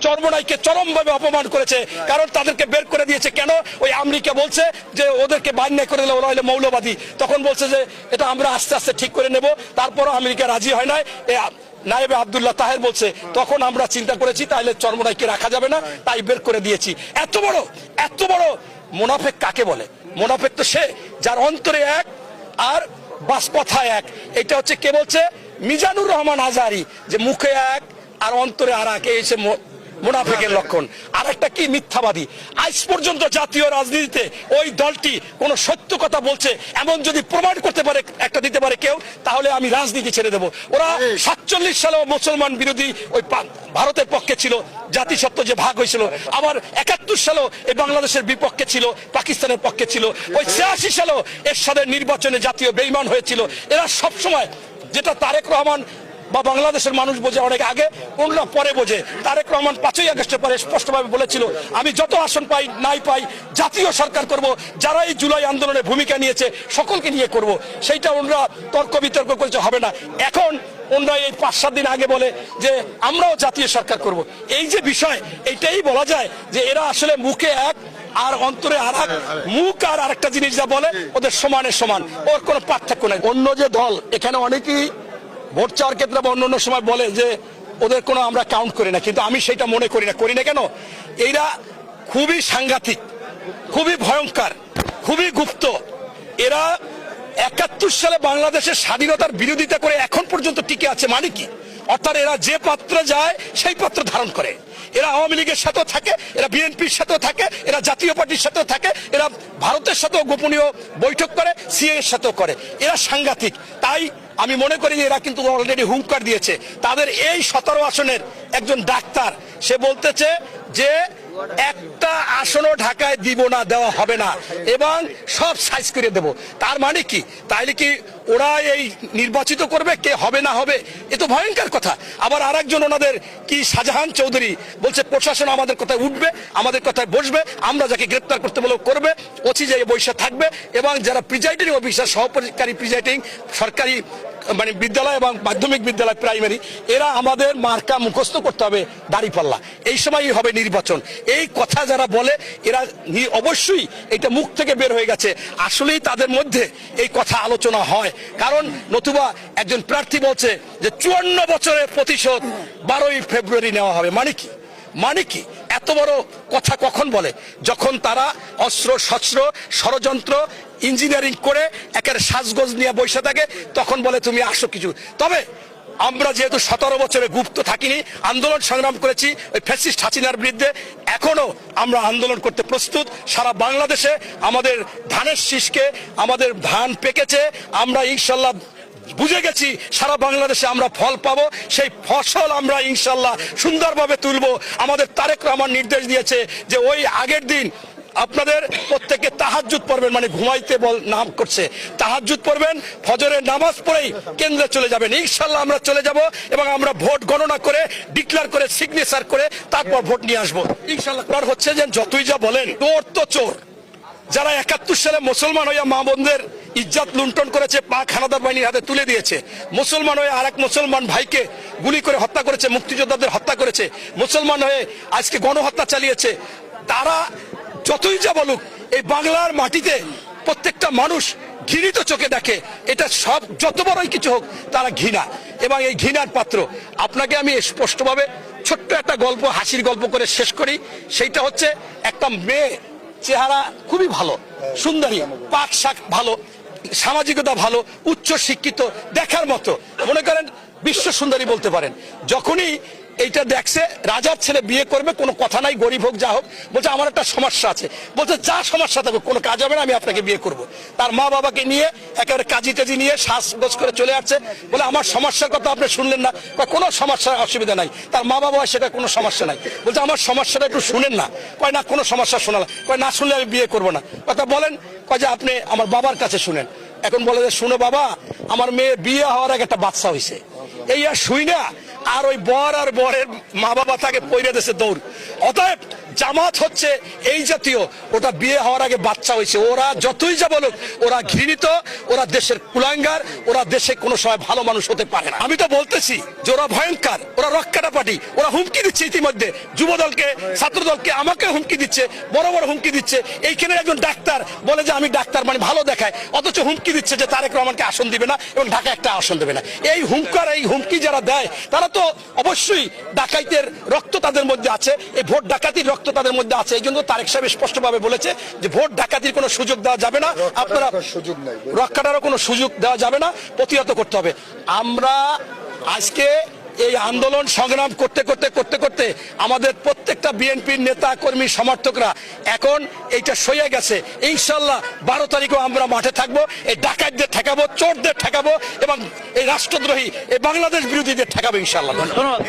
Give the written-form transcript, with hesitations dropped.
চরমোনাইকে চরমভাবে অপমান করেছে, কারণ তাদেরকে বের করে দিয়েছে। কেন? ওই আমেরিকা বলছে যে ওদেরকে বাইন্যা করে দিলে ওরা হলে মৌলবাদী, তখন বলছে যে এটা আমরা আস্তে আস্তে ঠিক করে নেব। তারপরও আমেরিকা রাজি হয় নাই। নায়েবে আব্দুল্লাহ তাহের বলছে, তখন আমরা চিন্তা করেছি তাহলে চরমোনাইকে রাখা যাবে না, তাই বের করে দিয়েছি। এত বড় মুনাফেক কাকে বলে? মুনাফেক তো সে যার অন্তরে এক আর বাস কথায় এক। এটা হচ্ছে কে বলছে? মিজানুর রহমান আজহারি, যে মুখে এক আর অন্তরে আর এক, এই হচ্ছে মুনাফেকের লক্ষণ। আর একটা কি? মিথ্যাবাদী। আজ পর্যন্ত জাতীয় রাজনীতিতে ওই দলটি কোন সত্য কথা বলছে এমন যদি প্রমাণ করতে পারে, একটা দিতে পারে কেউ, তাহলে আমি রাজনীতি ছেড়ে দেব। ওরা 47 সালে মুসলমান বিরোধী ওই ভারতের পক্ষে ছিল, জাতিসত্ত্ব যে ভাগ হয়েছিল। আবার 71 সালেও এই বাংলাদেশের বিপক্ষে ছিল, পাকিস্তানের পক্ষে ছিল। ওই 86 সালেও এরশাদের নির্বাচনে জাতীয় বেঈমান হয়েছিল। এরা সবসময়, যেটা তারেক রহমান বা বাংলাদেশের মানুষ বোঝে অনেক আগে, ওরা পরে বোঝে। তারেক রহমান 5ই আগস্টের পরে স্পষ্টভাবে বলেছিল, আমি যত আসন পাই নাই পাই জাতীয় সরকার করব, যারা এই জুলাই আন্দোলনে ভূমিকা নিয়েছে সকলকে নিয়ে করব। সেইটা ওরা তর্ক বিতর্ক করেছে, হবে না। এখন ওরা এই 5-7 দিন আগে বলে যে আমরাও জাতীয় সরকার করব। এই যে বিষয়, এইটাই বলা যায় যে এরা আসলে মুখে এক আর অন্তরে আর এক। মুখ আর আরেকটা জিনিস যা বলে, ওদের সমানে সমান, ওর কোনো পার্থক্য নাই। অন্য যে দল, এখানে অনেকেই ভোট চাওয়ার ক্ষেত্রে বা অন্য সময় বলে যে ওদের কোনো আমরা কাউন্ট করি না, কিন্তু আমি সেটা মনে করি না। কেন? এরা খুবই সাংঘাতিক, খুবই ভয়ঙ্কর, খুবই গুপ্ত। এরা 71 সালে বাংলাদেশের স্বাধীনতার বিরোধিতা করে এখন পর্যন্ত টিকে আছে। মানে কি? অর্থাৎ এরা যে পাত্রে যায় সেই পাত্র ধারণ করে। এরা আওয়ামী লীগের সাথেও থাকে, এরা বিএনপির সাথেও থাকে, এরা জাতীয় পার্টির সাথেও থাকে, এরা ভারতের সাথেও গোপনীয় বৈঠক করে, সিএ এর সাথেও করে। এরা সাংঘাতিক। তাই আমি মনে করি এরা কিন্তু অলরেডি হুঙ্কার দিয়েছে। তাদের এই 17 আসনের একজন ডাক্তার, সে বলতেছে যে একটা আসনও ঢাকায় দিব না, দেওয়া হবে না, এবং সব সাইজ করে দেব। তার মানে কি? তাইলে কি ওরা এই নির্বাচিত করবে, কে হবে না হবে? এ তো ভয়ঙ্কর কথা। আবার আরেকজন ওনাদের কি শাহজাহান চৌধুরী বলছে প্রশাসন আমাদের কথায় উঠবে, আমাদের কথায় বসবে, আমরা যাকে গ্রেপ্তার করতে বলে করবে, ওসি যে বৈশা থাকবে, এবং যারা প্রিজাইডিং অফিসার, সহকারী প্রিজাইডিং সরকারি মানে বিদ্যালয় এবং মাধ্যমিক বিদ্যালয় প্রাইমারি, এরা আমাদের মার্কা মুখস্থ করতে হবে, দাঁড়িপাল্লা, এই সময়ই হবে নির্বাচন। এই কথা যারা বলে এরা অবশ্যই এটা মুখ থেকে বের হয়ে গেছে। আসলেই তাদের মধ্যে এই কথা আলোচনা হয়, কারণ নতুবা একজন প্রার্থী বলছে যে 54 বছরের প্রতিশোধ 12ই ফেব্রুয়ারি নেওয়া হবে। মানে কি? এত বড় কথা কখন বলে? যখন তারা অস্ত্র শস্ত্র ষড়যন্ত্র ইঞ্জিনিয়ারিং করে একের সাজগোজ নিয়ে বসে থাকে, তখন বলে তুমি আসো কিছু। তবে আমরা যেহেতু 17 বছরে গুপ্ত থাকিনি, আন্দোলন সংগ্রাম করেছি ওই ফ্যাসিস্ট হাসিনার বিরুদ্ধে, এখনো আমরা আন্দোলন করতে প্রস্তুত। সারা বাংলাদেশে আমাদের ধানের শীষকে, আমাদের ধান পেকেছে, আমরা ইনশাল্লাহ বুঝে গেছি সারা বাংলাদেশে আমরা ফল পাবো। সেই ফসল আমরা ইনশাল্লাহ সুন্দরভাবে তুলবো। আমাদের তারেক রহমান নির্দেশ দিয়েছে যে ওই আগের দিন আপনাদের প্রত্যেকে তাহাজ্জুদ পড়বেন, মানে ঘুমাইতে নাম করছে, তাহাজ্জুদ পড়বেন, ফজরের নামাজ পড়েই কেন্দ্রে চলে যাবেন। ইনশাল্লাহ আমরা চলে যাব এবং আমরা ভোট গণনা করে ডিক্লেয়ার করে সিগনেচার করে তারপর ভোট নিয়ে আসবো ইনশাল্লাহ। হচ্ছে যে যতই যা বলেন, চোর তো চোর। যারা 71 সালে মুসলমান হইয়া মা বোনদের ইজ্জত লুণ্ঠন করেছে, পাক হানাদার বাহিনীর হাতে তুলে দিয়েছে, মুসলমান হয়ে আরেক মুসলমান ভাইকে গুলি করে হত্যা করেছে, মুক্তিযোদ্ধাদের হত্যা করেছে, মুসলমান হয়ে আজকে গণহত্যা চালিয়েছে, তারা যতই যা বলুক, এই বাংলার মাটিতে প্রত্যেকটা মানুষ ঘৃণিত চোখে দেখে। এটা সব যত বড়ই কিছু হোক, তারা ঘৃণা, এবং এই ঘৃণার পাত্র। আপনাকে আমি স্পষ্টভাবে ছোট্ট একটা গল্প, হাসির গল্প করে শেষ করি। সেইটা হচ্ছে, একটা মেয়ে, চেহারা খুবই ভালো, সুন্দরী, পাক শাক ভালো, সামাজিকতা ভালো, উচ্চ শিক্ষিত, দেখার মতো, মনে করেন বিশ্ব সুন্দরী বলতে পারেন। যখনই এইটা দেখছে রাজার ছেলে বিয়ে করবে, কোনো কথা নাই, গরিব হোক যা হোক, বলছে আমার একটা সমস্যা আছে। বলছে যা সমস্যা থাকুক, কোনো কাজ হবে না, আমি আপনাকে বিয়ে করব। তার মা বাবাকে নিয়ে একেবারে কাজী টাজি নিয়ে শ্বাসগোজ করে চলে আসছে। বলে আমার সমস্যার কথা আপনি শুনলেন না? কোনো সমস্যার অসুবিধা নাই। তার মা বাবা সেটা কোনো সমস্যা নাই। বলছে আমার সমস্যাটা একটু শুনেন না। কয় না, কোনো সমস্যা শোনালাম। কয় না, শুনলে আমি বিয়ে করবো না। কথা বলেন? কয় যে আপনি আমার বাবার কাছে শুনেন। এখন বলে যে শুনো বাবা, আমার মেয়ে বিয়ে হওয়ার আগে একটা বাচ্চা হয়েছে, এই আর শুই না। আর ওই বর আর বরের মা বাবা তাকে পইরে দিয়েছে দৌড়। অতএব জামাত হচ্ছে এই জাতীয়, ওটা বিয়ে হওয়ার আগে বাচ্চা হয়েছে, ওরা যতই যা বলুক ওরা ঘৃণিত, ওরা দেশের কুলাঙ্গার, ওরা দেশে কোনো সময় ভালো মানুষ হতে পারে না। আমি তো বলতেছি যে ওরা ভয়ঙ্কর, ওরা রক্কাটা পার্টি, ওরা হুমকি দিচ্ছে ইতিমধ্যে যুবদলকে, ছাত্রদলকে, আমাকে হুমকি দিচ্ছে, বড় বড় হুমকি দিচ্ছে। এইখানে একজন ডাক্তার বলে যে আমি ডাক্তার মানে ভালো দেখায়, অথচ হুমকি দিচ্ছে যে তারেক রহমানকে আসন দিবে না এবং ঢাকা একটা আসন দেবে না। এই হুমকি যারা দেয় তারা তো অবশ্যই ডাকাইতের রক্ত তাদের মধ্যে আছে, এই ভোট ডাকাতির রক্ত তাদের মধ্যে আছে। এই জন্য তারেক সাহেব স্পষ্টভাবে বলেছে যে ভোট ডাকাতির কোনো সুযোগ দেওয়া যাবে না, আপনারা রক্ষাটারও কোনো সুযোগ দেওয়া যাবে না, প্রতিহত করতে হবে। আমরা আজকে এই আন্দোলন সংগ্রাম করতে করতে করতে করতে আমাদের প্রত্যেকটা বিএনপির নেতা কর্মী সমর্থকরা এখন এইটা সয়ে গেছে। ইনশাল্লাহ 12 তারিখও আমরা মাঠে থাকবো, এই ডাকাতদের ঠেকাবো, চোরদের ঠেকাবো এবং এই রাষ্ট্রদ্রোহী এই বাংলাদেশ বিরোধীদের ঠেকাবো ইনশাল্লাহ। ধন্যবাদ।